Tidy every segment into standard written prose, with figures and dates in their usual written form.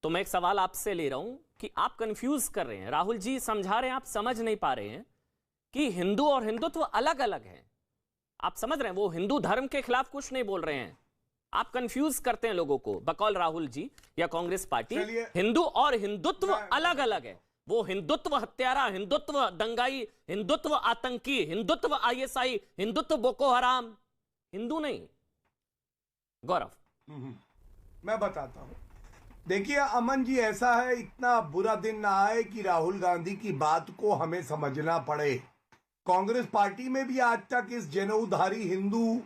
तो मैं एक सवाल आपसे ले रहा हूं कि आप कंफ्यूज कर रहे हैं, राहुल जी समझा रहे हैं, आप समझ नहीं पा रहे हैं कि हिंदू और हिंदुत्व अलग अलग है। आप समझ रहे हैं, वो हिंदू धर्म के खिलाफ कुछ नहीं बोल रहे हैं। आप कंफ्यूज करते हैं लोगों को, बकौल राहुल जी या कांग्रेस पार्टी। हिंदू और हिंदुत्व अलग अलग है। वो हिंदुत्व हत्यारा, हिंदुत्व दंगाई, हिंदुत्व आतंकी, हिंदुत्व आईएसआई, हिंदुत्व बोको हराम हिंदू नहीं। गौरव, मैं बताता हूं। देखिए अमन जी, ऐसा है, इतना बुरा दिन ना आए कि राहुल गांधी की बात को हमें समझना पड़े। कांग्रेस पार्टी में भी आज तक इस जनेऊधारी हिंदू,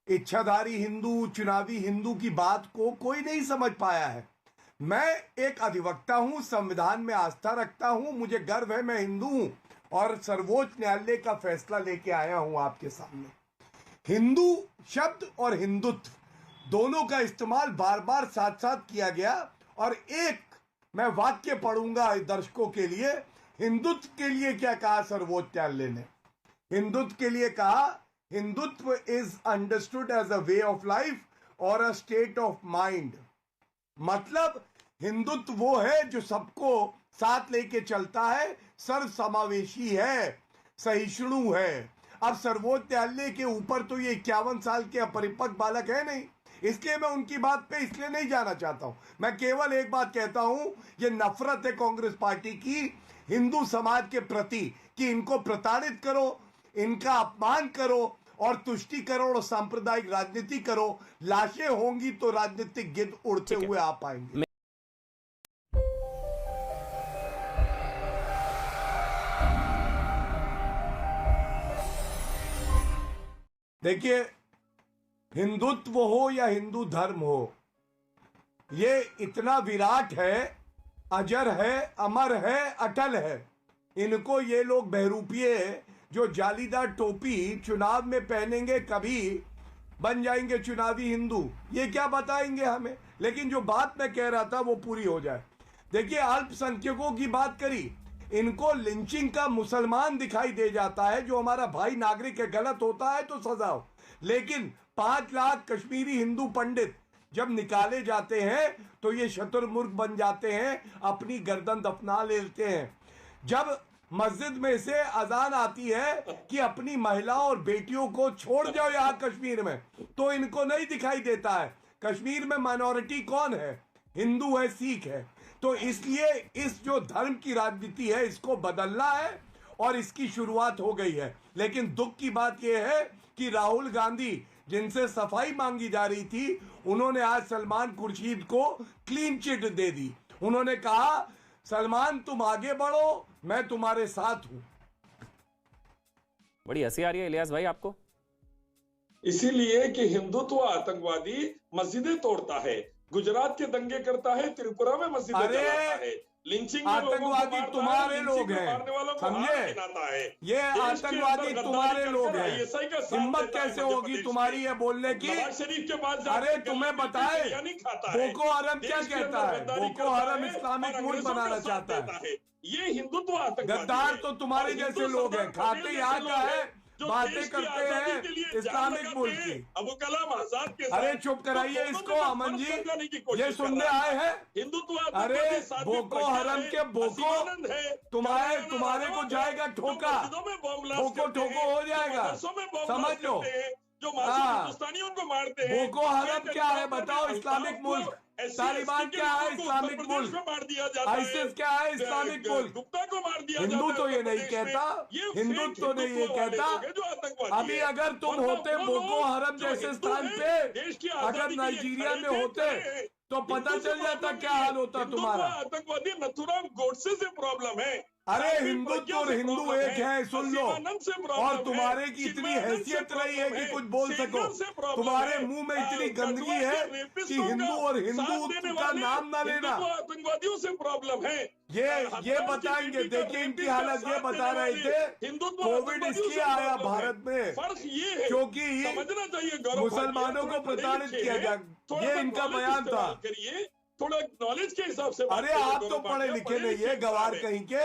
इच्छाधारी हिंदू, चुनावी हिंदू की बात को कोई नहीं समझ पाया है। मैं एक अधिवक्ता हूं, संविधान में आस्था रखता हूं, मुझे गर्व है, मैं हिंदू हूं और सर्वोच्च न्यायालय का फैसला लेके आया हूं आपके सामने। हिंदू शब्द और हिंदुत्व दोनों का इस्तेमाल बार बार साथ साथ किया गया और एक मैं वाक्य पढ़ूंगा दर्शकों के लिए। हिंदुत्व के लिए क्या कहा सर्वोच्च न्यायालय ने? हिंदुत्व के लिए कहा, Hindutva is understood as a way of life और अ स्टेट ऑफ माइंड। मतलब हिंदुत्व वो है जो सबको साथ लेके चलता है, सर्व समावेशी है, सहिष्णु है। अब सर्वोच्च न्यायालय के ऊपर तो ये 51 साल के अपरिपक्व बालक है नहीं, इसलिए मैं उनकी बात पे इसलिए नहीं जाना चाहता हूं। मैं केवल एक बात कहता हूं, ये नफरत है कांग्रेस पार्टी की हिंदू समाज के प्रति कि इनको प्रताड़ित करो, इनका अपमान करो और तुष्टीकरण और सांप्रदायिक राजनीति करो। लाशें होंगी तो राजनीतिक गिद्ध उड़ते हुए आ पाएंगे। देखिए, हिंदुत्व हो या हिंदू धर्म हो, ये इतना विराट है, अजर है, अमर है, अटल है। इनको ये लोग बहरूपिये जो जालीदार टोपी चुनाव में पहनेंगे, कभी बन जाएंगे चुनावी हिंदू, ये क्या बताएंगे हमें? लेकिन जो बात मैं कह रहा था वो पूरी हो जाए। देखिए, अल्पसंख्यकों की बात करी, इनको लिंचिंग का मुसलमान दिखाई दे जाता है। जो हमारा भाई नागरिक है, गलत होता है तो सजा हो, लेकिन 5 लाख कश्मीरी हिंदू पंडित जब निकाले जाते हैं तो ये शतुर्मुर्ग बन जाते हैं, अपनी गर्दन दफना लेते हैं। जब मस्जिद में से अजान आती है कि अपनी महिलाओं और बेटियों को छोड़ जाओ यहां कश्मीर में, तो इनको नहीं दिखाई देता है कश्मीर में माइनॉरिटी कौन है, हिंदू है, सिख है। तो इसलिए इस जो धर्म की राजनीति है इसको बदलना है और इसकी शुरुआत हो गई है। लेकिन दुख की बात यह है कि राहुल गांधी जिनसे सफाई मांगी जा रही थी, उन्होंने आज सलमान खुर्शीद को क्लीन चिट दे दी। उन्होंने कहा, सलमान तुम आगे बढ़ो, मैं तुम्हारे साथ हूं। बड़ी हंसी आ रही है इलियास भाई आपको? इसीलिए कि हिंदुत्व आतंकवादी मस्जिदें तोड़ता है, गुजरात के दंगे करता है, त्रिपुरा में मस्जिदें जलाता है, लिंचिंग में आतंकवादी तुम्हारे लोग हैं, समझे? ये आतंकवादी तुम्हारे लोग हैं। हिम्मत कैसे होगी तुम्हारी ये बोलने की? शरीफ के पास अरे तुम्हें बताए बोको हरम क्या कहता है? बोको हरम इस्लामिक मुल्क बनाना चाहता है। ये हिंदुत्व आतंकवादी गद्दार तो तुम्हारे जैसे लोग हैं, खाते यहाँ का है, बातें करते हैं इस्लामिक मुल्क की। अबू कलाम आजाद के, अरे चुप कराइए इसको अमन जी, ये सुनने आए हैं हिंदुत्व। अरे बोको हरम के बोको तुम्हारे को जाएगा ठोका, ठोको ठोको हो जाएगा, समझ लो। जो हिंदुस्तानी उनको मारते हैं। बोको हरम क्या है बताओ? इस्लामिक मुल्क। तालिबान क्या है? इस्लामिक मुल्क। आईसिस क्या है? इस्लामिक मुल्क। गुप्ता को मार दिया हिंदू तो ये नहीं कहता, हिंदू तो नहीं ये कहता। अभी अगर तुम होते बोको हरम जैसे स्थान पे, अगर नाइजीरिया में होते तो पता चल जाता क्या हाल होता तुम्हारा। आतंकवादी नथुराम गोडसे से प्रॉब्लम है। अरे हिंदुत्व और हिंदू एक है, सुन लो। और तुम्हारे की इतनी हैसियत रही है कि कुछ बोल सको। तुम्हारे मुंह में इतनी गंदगी है कि हिंदू और हिंदू का नाम ना लेना। आतंकवादियों से प्रॉब्लम है। ये बताएंगे। देखिए इनकी हालत ये बता रहे थे, कोविड इसलिए आया भारत में क्योंकि समझना चाहिए मुसलमानों को प्रताड़ित किया जाए, ये इनका बयान था। थोड़ा नॉलेज के हिसाब से। अरे आप तो पढ़े लिखे नहीं है, गवार कहीं के।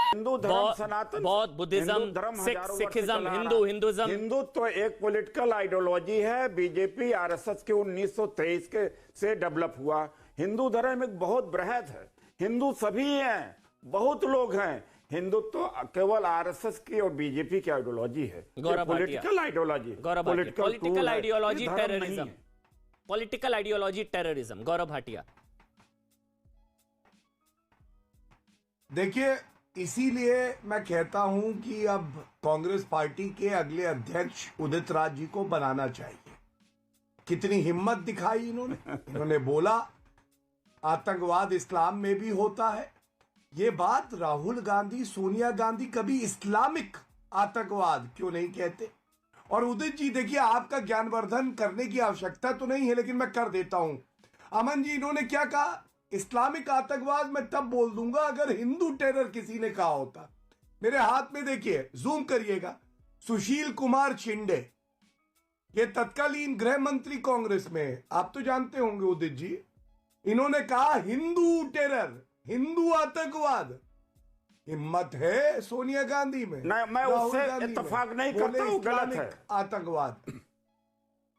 हिंदू धर्म सनातन, बौद्ध, बुद्धिज्म, हिंदू धर्म सिख, हजारों वर्ष से सिखिज्म, चला आ रहा हिंदू, है। हिंदुइज्म। हिंदुत्व एक पॉलिटिकल आइडियोलॉजी है, बीजेपी आरएसएस के 1923 के से डेवलप हुआ। हिंदू धर्म एक बहुत बृहद है, हिंदू सभी हैं, बहुत लोग हैं। हिंदुत्व केवल आरएसएस की और बीजेपी की आइडियोलॉजी है, political ideology. Political ideology terrorism, political ideology terrorism. Gaurav Bhatia. देखिए, इसीलिए मैं कहता हूं कि अब कांग्रेस पार्टी के अगले अध्यक्ष उदित राज जी को बनाना चाहिए। कितनी हिम्मत दिखाई इन्होंने बोला आतंकवाद इस्लाम में भी होता है। ये बात राहुल गांधी, सोनिया गांधी कभी इस्लामिक आतंकवाद क्यों नहीं कहते? और उदित जी, देखिए, आपका ज्ञानवर्धन करने की आवश्यकता तो नहीं है, लेकिन मैं कर देता हूं। अमन जी, इन्होंने क्या कहा? इस्लामिक आतंकवाद मैं तब बोल दूंगा अगर हिंदू टेरर किसी ने कहा होता। मेरे हाथ में देखिए, जूम करिएगा, सुशील कुमार शिंदे, ये तत्कालीन गृह मंत्री कांग्रेस में, आप तो जानते होंगे उदित जी। इन्होंने कहा हिंदू टेरर, हिंदू आतंकवाद। हिम्मत है सोनिया गांधी में? नहीं, मैं उससे इत्तेफाक नहीं करता हूं, गलत है। आतंकवाद।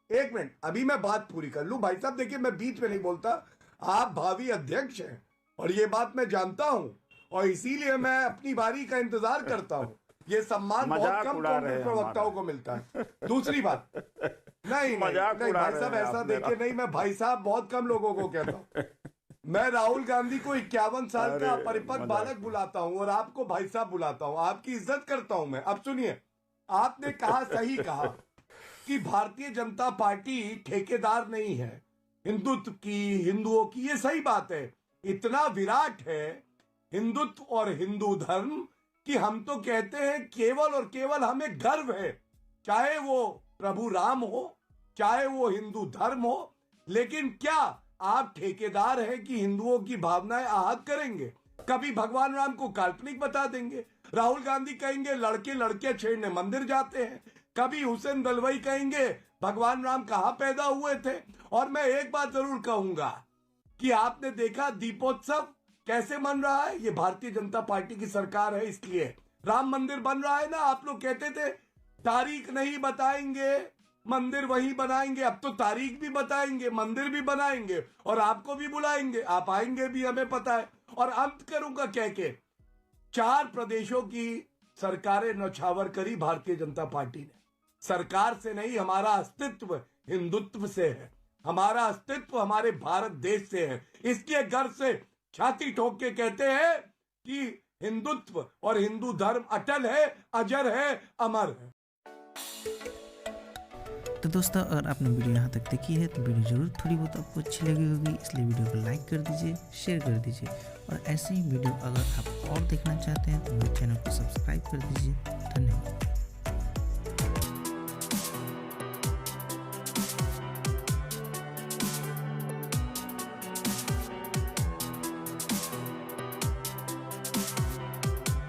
एक मिनट, अभी मैं बात पूरी कर लूं। भाई साहब देखिए, मैं बीच में नहीं बोलता, आप भावी अध्यक्ष हैं और ये बात मैं जानता हूं, और इसीलिए मैं अपनी बारी का इंतजार करता हूं। ये सम्मान बहुत कम कांग्रेस प्रवक्ताओं को मिलता है। दूसरी बात, नहीं भाई साहब ऐसा देखिए, नहीं, मैं भाई साहब बहुत कम लोगों को कहता हूं। मैं राहुल गांधी को 51 साल का परिपक्व बालक बुलाता हूं और आपको भाई साहब बुलाता हूं। आपकी इज्जत करता हूं मैं। अब सुनिए, आपने कहा, सही कहा कि भारतीय जनता पार्टी ठेकेदार नहीं है हिंदुत्व की, हिंदुओं की। ये सही बात है। इतना विराट है हिंदुत्व और हिंदू धर्म कि हम तो कहते हैं केवल और केवल हमें गर्व है, चाहे वो प्रभु राम हो, चाहे वो हिंदू धर्म हो। लेकिन क्या आप ठेकेदार हैं कि हिंदुओं की भावनाएं आहत करेंगे? कभी भगवान राम को काल्पनिक बता देंगे, राहुल गांधी कहेंगे लड़के लड़के छेड़ने मंदिर जाते हैं, कभी हुसैन दलवाई कहेंगे भगवान राम कहां पैदा हुए थे। और मैं एक बात जरूर कहूंगा कि आपने देखा दीपोत्सव कैसे मन रहा है? ये भारतीय जनता पार्टी की सरकार है, इसलिए राम मंदिर बन रहा है ना। आप लोग कहते थे तारीख नहीं बताएंगे, मंदिर वहीं बनाएंगे। अब तो तारीख भी बताएंगे, मंदिर भी बनाएंगे और आपको भी बुलाएंगे। आप आएंगे भी, हमें पता है। और अंत करूंगा कह के, 4 प्रदेशों की सरकारें नौछावर करी भारतीय जनता पार्टी ने। सरकार से नहीं, हमारा अस्तित्व हिंदुत्व से है, हमारा अस्तित्व हमारे भारत देश से है। इसलिए गर्व से छाती ठोक के कहते हैं कि हिंदुत्व और हिंदू धर्म अटल है, अजर है, अमर है। तो दोस्तों, अगर आपने वीडियो यहाँ तक देखी है तो वीडियो जरूर थोड़ी बहुत आपको अच्छी लगी होगी, इसलिए वीडियो को लाइक कर दीजिए, शेयर कर दीजिए। और ऐसे ही वीडियो अगर आप और देखना चाहते हैं तो मेरे चैनल को सब्सक्राइब कर दीजिए। धन्यवाद।